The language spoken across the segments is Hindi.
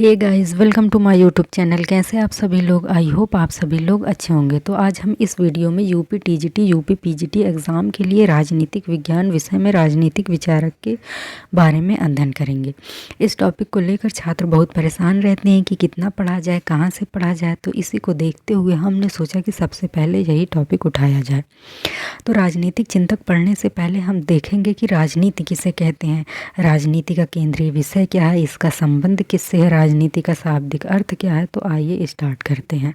Hey guys, welcome to my YouTube channel. कैसे आप सभी लोग? आई होप आप सभी लोग अच्छे होंगे। तो आज हम इस वीडियो में UP TGT UP PGT exam के लिए राजनीतिक विज्ञान विषय में राजनीतिक विचारक के बारे में अध्ययन करेंगे। इस टॉपिक को लेकर छात्र बहुत परेशान रहते हैं कि कितना पढ़ा जाए, कहाँ से पढ़ा जाए। तो इसी को देखते हुए हमने सोचा कि सबसे पहले यही टॉपिक उठाया जाए। तो राजनीतिक चिंतक पढ़ने से पहले हम देखेंगे कि राजनीति किसे कहते हैं, राजनीति का केंद्रीय विषय क्या है, इसका संबंध किससे है, राजनीति का शाब्दिक अर्थ क्या है। तो आइए स्टार्ट करते हैं।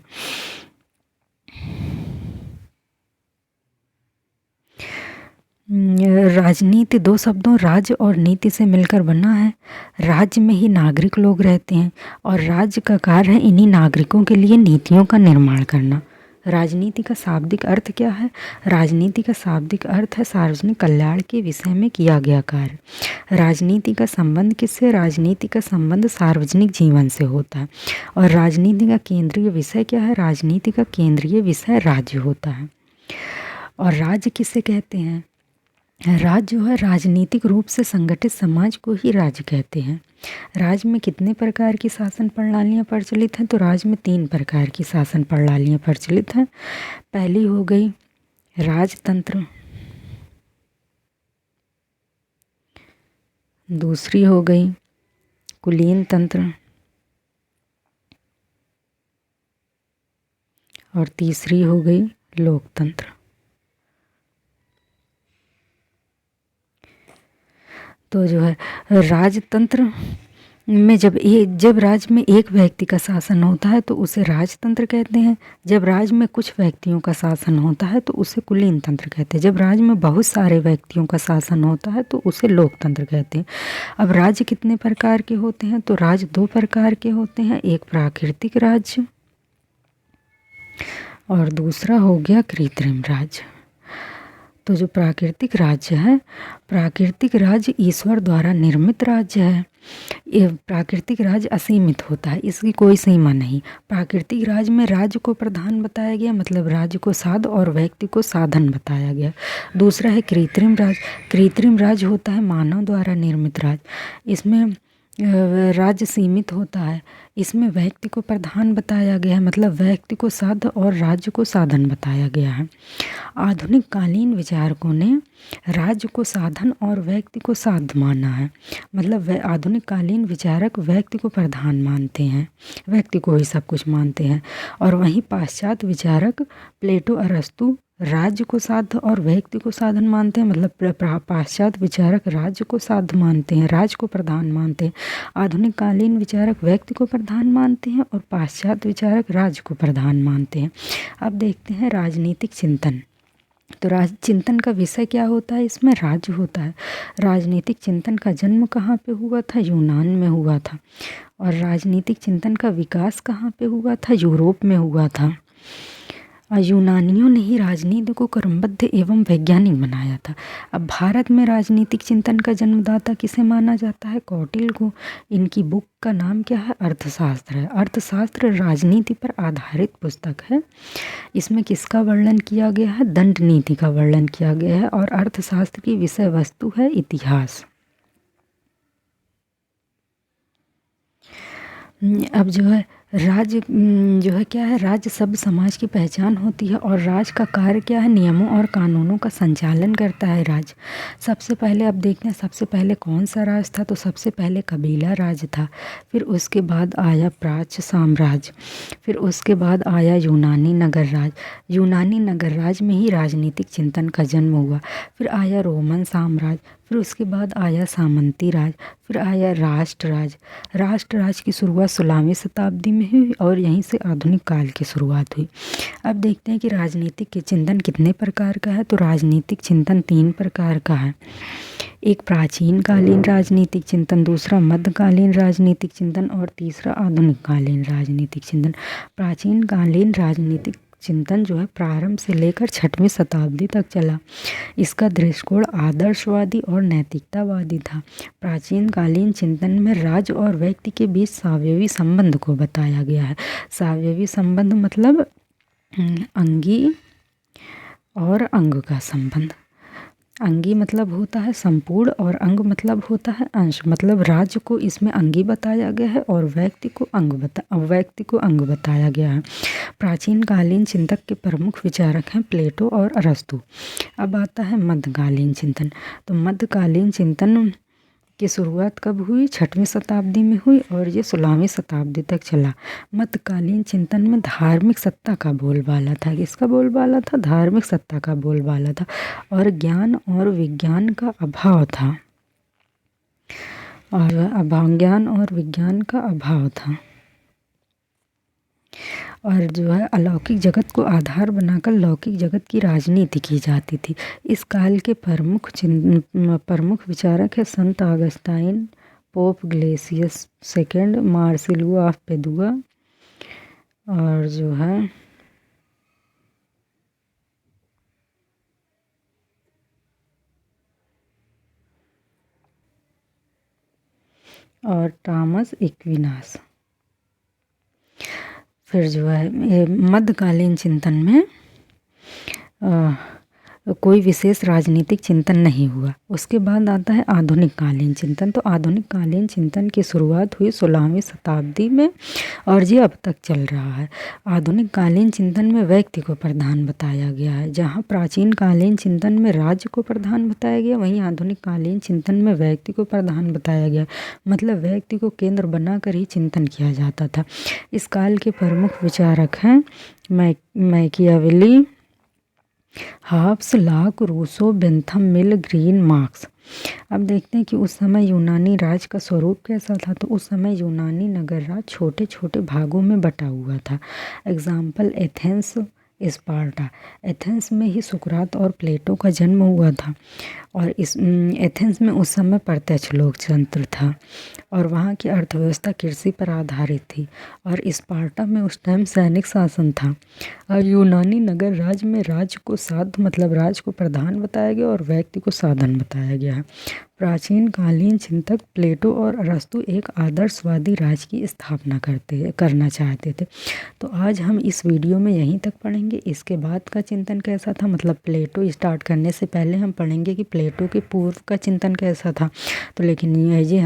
राजनीति दो शब्दों राज्य और नीति से मिलकर बना है। राज्य में ही नागरिक लोग रहते हैं और राज्य का कार्य है इन्हीं नागरिकों के लिए नीतियों का निर्माण करना। राजनीति का शाब्दिक अर्थ क्या है? राजनीति का शाब्दिक अर्थ है सार्वजनिक कल्याण के विषय में किया गया कार्य। राजनीति का संबंध किससे? राजनीति का संबंध सार्वजनिक जीवन से होता है। और राजनीति का केंद्रीय विषय क्या है? राजनीति का केंद्रीय विषय राज्य होता है। और राज्य किसे कहते हैं? राज्य जो है राजनीतिक रूप से संगठित समाज को ही राज्य कहते हैं। राज्य में कितने प्रकार की शासन प्रणालियाँ प्रचलित हैं? तो राज्य में 3 प्रकार की शासन प्रणालियाँ प्रचलित हैं। पहली हो गई राजतंत्र, दूसरी हो गई कुलीन तंत्र और तीसरी हो गई लोकतंत्र। तो जो है राजतंत्र में जब राज्य में एक व्यक्ति का शासन होता है तो उसे राजतंत्र कहते हैं। जब राज्य में कुछ व्यक्तियों का शासन होता है तो उसे कुलीन तंत्र कहते हैं। जब राज्य में बहुत सारे व्यक्तियों का शासन होता है तो उसे लोकतंत्र कहते हैं। अब राज्य कितने प्रकार के होते हैं? तो राज्य 2 प्रकार के होते हैं। एक प्राकृतिक राज्य और दूसरा हो गया कृत्रिम राज्य। तो जो प्राकृतिक राज्य है, प्राकृतिक राज्य ईश्वर द्वारा निर्मित राज्य है। ये प्राकृतिक राज्य असीमित होता है, इसकी कोई सीमा नहीं। प्राकृतिक राज्य में राज्य को प्रधान बताया गया, मतलब राज्य को साध और व्यक्ति को साधन बताया गया। दूसरा है कृत्रिम राज्य। कृत्रिम राज्य होता है मानव द्वारा निर्मित राज्य। इसमें राज्य सीमित होता है, इसमें व्यक्ति को प्रधान बताया गया है, मतलब व्यक्ति को साध और राज्य को साधन बताया गया है। आधुनिक कालीन विचारकों ने राज्य को साधन और व्यक्ति को साध माना है, मतलब आधुनिक कालीन विचारक व्यक्ति को प्रधान मानते हैं, व्यक्ति को ही सब कुछ मानते हैं। और वहीं पाश्चात्य विचारक प्लेटो अरस्तु राज्य को साध और व्यक्ति को साधन मानते हैं, मतलब पाश्चात्य विचारक राज्य को साध मानते हैं, राज्य को प्रधान मानते हैं। आधुनिक कालीन विचारक व्यक्ति को प्रधान मानते हैं और पाश्चात्य विचारक राज्य को प्रधान मानते हैं। अब देखते हैं राजनीतिक चिंतन। तो चिंतन का विषय क्या होता है? इसमें राज्य होता है। राजनीतिक चिंतन का जन्म कहाँ पे हुआ था? यूनान में हुआ था। और राजनीतिक चिंतन का विकास कहाँ पे हुआ था? यूरोप में हुआ था। यूनानियों ने ही राजनीति को क्रमबद्ध एवं वैज्ञानिक बनाया था। अब भारत में राजनीतिक चिंतन का जन्मदाता किसे माना जाता है? कौटिल्य को। इनकी बुक का नाम क्या है? अर्थशास्त्र है। अर्थशास्त्र राजनीति पर आधारित पुस्तक है। इसमें किसका वर्णन किया गया है? दंड नीति का वर्णन किया गया है। और अर्थशास्त्र की विषय वस्तु है इतिहास। अब जो है राज्य जो है क्या है? राज्य सब समाज की पहचान होती है और राज्य का कार्य क्या है? नियमों और कानूनों का संचालन करता है राज्य। सबसे पहले अब देखते हैं सबसे पहले कौन सा राज था? तो सबसे पहले कबीला राज था। फिर उसके बाद आया प्राच्य साम्राज्य। फिर उसके बाद आया यूनानी नगर राज। यूनानी नगर राज में ही राजनीतिक चिंतन का जन्म हुआ। फिर आया रोमन साम्राज्य। फिर उसके बाद आया सामंती राज। फिर आया राष्ट्र राज। राष्ट्र राज की शुरुआत 16वीं शताब्दी में हुई और यहीं से आधुनिक काल की शुरुआत हुई। अब देखते हैं कि राजनीतिक के चिंतन कितने प्रकार का है। तो राजनीतिक चिंतन 3 प्रकार का है। एक प्राचीन कालीन राजनीतिक चिंतन, दूसरा मध्यकालीन राजनीतिक चिंतन और तीसरा आधुनिक कालीन राजनीतिक चिंतन। प्राचीन कालीन राजनीतिक चिंतन जो है प्रारंभ से लेकर 6वीं शताब्दी तक चला। इसका दृष्टिकोण आदर्शवादी और नैतिकतावादी था। प्राचीन कालीन चिंतन में राज्य और व्यक्ति के बीच सावयवी संबंध को बताया गया है। सावयवी संबंध मतलब अंगी और अंग का संबंध। अंगी मतलब होता है संपूर्ण और अंग मतलब होता है अंश। मतलब राज्य को इसमें अंगी बताया गया है और व्यक्ति को अंग बताया गया है। प्राचीन कालीन चिंतक के प्रमुख विचारक हैं प्लेटो और अरस्तु। अब आता है मध्यकालीन चिंतन। तो मध्यकालीन चिंतन की शुरुआत कब हुई? 6वीं शताब्दी में हुई और ये 16वीं शताब्दी तक चला। मध्यकालीन चिंतन में धार्मिक सत्ता का बोलबाला था। किसका बोलबाला था? धार्मिक सत्ता का बोलबाला था और ज्ञान और विज्ञान का अभाव था। ज्ञान और विज्ञान का अभाव था और जो है अलौकिक जगत को आधार बनाकर लौकिक जगत की राजनीति की जाती थी। इस काल के प्रमुख विचारक है संत Augustine, Pope Gelasius second, Marsilio of Padua और जो है और टॉमस एक्विनास। फिर जो है मध्यकालीन चिंतन में कोई विशेष राजनीतिक चिंतन नहीं हुआ। उसके बाद आता है आधुनिक कालीन चिंतन। तो आधुनिक कालीन चिंतन की शुरुआत हुई 16वीं शताब्दी में और ये अब तक चल रहा है। आधुनिक कालीन चिंतन में व्यक्ति को प्रधान बताया गया है। जहाँ प्राचीन कालीन चिंतन में राज्य को प्रधान बताया गया, वहीं आधुनिक कालीन चिंतन में व्यक्ति को प्रधान बताया गया। मतलब व्यक्ति को केंद्र बनाकर ही चिंतन किया जाता था। इस काल के प्रमुख विचारक हैं Machiavelli, Hobbes, Locke, Rousseau, Bentham Mill, Green, Marx. अब देखते हैं कि उस समय यूनानी राज का स्वरूप कैसा था। तो उस समय यूनानी नगर राज छोटे छोटे भागों में बटा हुआ था। Example Athens, Sparta. एथेंस में ही सुकरात और प्लेटो का जन्म हुआ था और इस एथेंस में उस समय प्रत्यक्ष लोकतंत्र था और वहाँ की अर्थव्यवस्था कृषि पर आधारित थी और स्पार्टा में उस टाइम सैनिक शासन था। और यूनानी नगर राज में राज्य को साध मतलब राज को प्रधान बताया गया और व्यक्ति को साधन बताया गया है। प्राचीन कालीन चिंतक प्लेटो और अरस्तु एक आदर्शवादी राज की स्थापना करना चाहते थे। तो आज हम इस वीडियो में यहीं तक पढ़ेंगे। इसके बाद का चिंतन कैसा था, मतलब प्लेटो स्टार्ट करने से पहले हम पढ़ेंगे कि प्लेटो के पूर्व का चिंतन कैसा था। तो लेकिन ये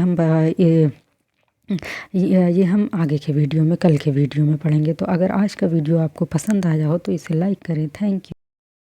हम आगे के वीडियो में, कल के वीडियो में पढ़ेंगे। तो अगर आज का वीडियो आपको पसंद आया हो तो इसे लाइक करें। Thank you.